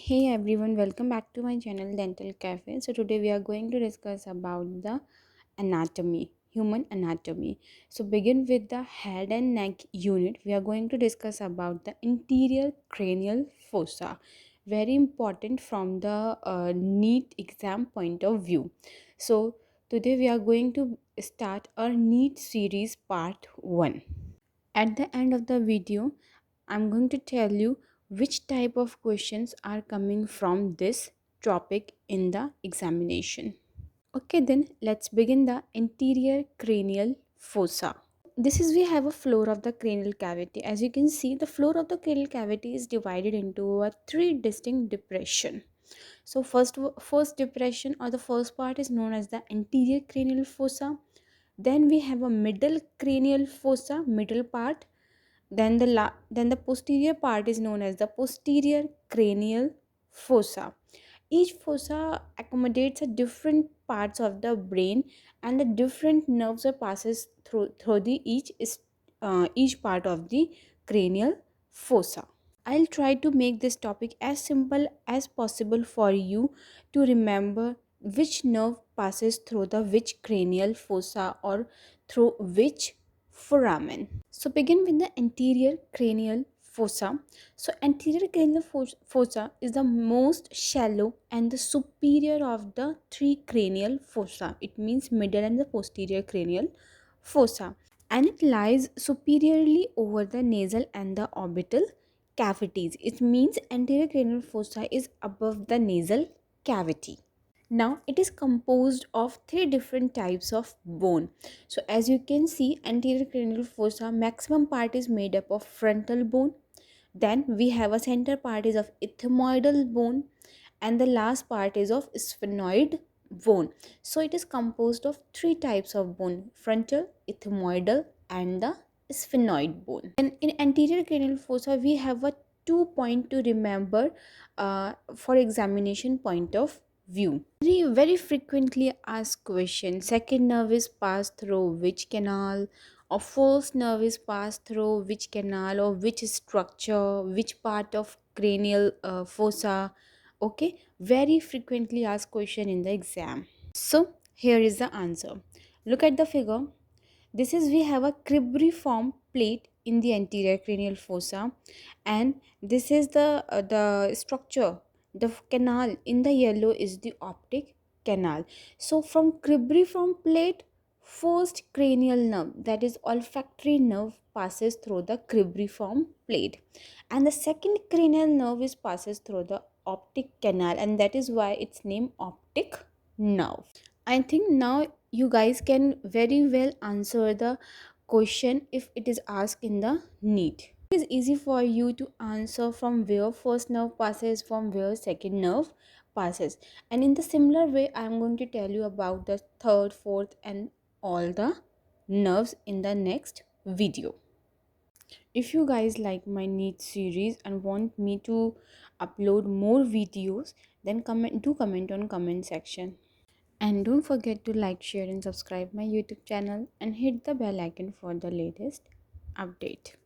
Hey everyone, welcome back to my channel Dental Cafe. So today we are going to discuss about the anatomy, human anatomy. So begin with the head and neck unit. We are going to discuss about the anterior cranial fossa. Very important from the NEET exam point of view. So today we are going to start our NEET series part 1. At the end of the video, I'm going to tell you which type of questions are coming from this topic in the examination. Okay, then let's begin the anterior cranial fossa. This is we have a floor of the cranial cavity. As you can see, the floor of the cranial cavity is divided into a three distinct depression. So first depression or the first part is known as the anterior cranial fossa. Then we have a middle cranial fossa, middle part. Then the posterior part is known as the posterior cranial fossa. Each fossa accommodates a different parts of the brain, and the different nerves are passes through the each part of the cranial fossa. I'll try to make this topic as simple as possible for you to remember which nerve passes through the which cranial fossa or through which foramen. So begin with the anterior cranial fossa. So anterior cranial fossa is the most shallow and the superior of the three cranial fossa. It means middle and the posterior cranial fossa, and it lies superiorly over the nasal and the orbital cavities. It means anterior cranial fossa is above the nasal cavity. Now it is composed of three different types of bone. So as you can see, anterior cranial fossa maximum part is made up of frontal bone. Then we have a center part is of ethmoidal bone, and the last part is of sphenoid bone. So it is composed of three types of bone: frontal, ethmoidal, and the sphenoid bone. And in anterior cranial fossa, we have a 2 point to remember for examination point of view. Very frequently asked question: second nerve is passed through which canal, or first nerve is passed through which canal, or which structure, which part of cranial fossa. Okay, very frequently asked question in the exam. So here is the answer. Look at the figure. This is we have a cribriform plate in the anterior cranial fossa, and this is the structure. The canal in the yellow is the optic canal. So from cribriform plate, first cranial nerve, that is olfactory nerve, passes through the cribriform plate, and the second cranial nerve is passes through the optic canal, and that is why it's named optic nerve. I think now you guys can very well answer the question if it is asked in the NEET. It is easy for you to answer from where first nerve passes, from where second nerve passes. And in the similar way, I am going to tell you about the third, fourth, and all the nerves in the next video. If you guys like my NEET series and want me to upload more videos, then comment on comment section. And don't forget to like, share, and subscribe my YouTube channel and hit the bell icon for the latest update.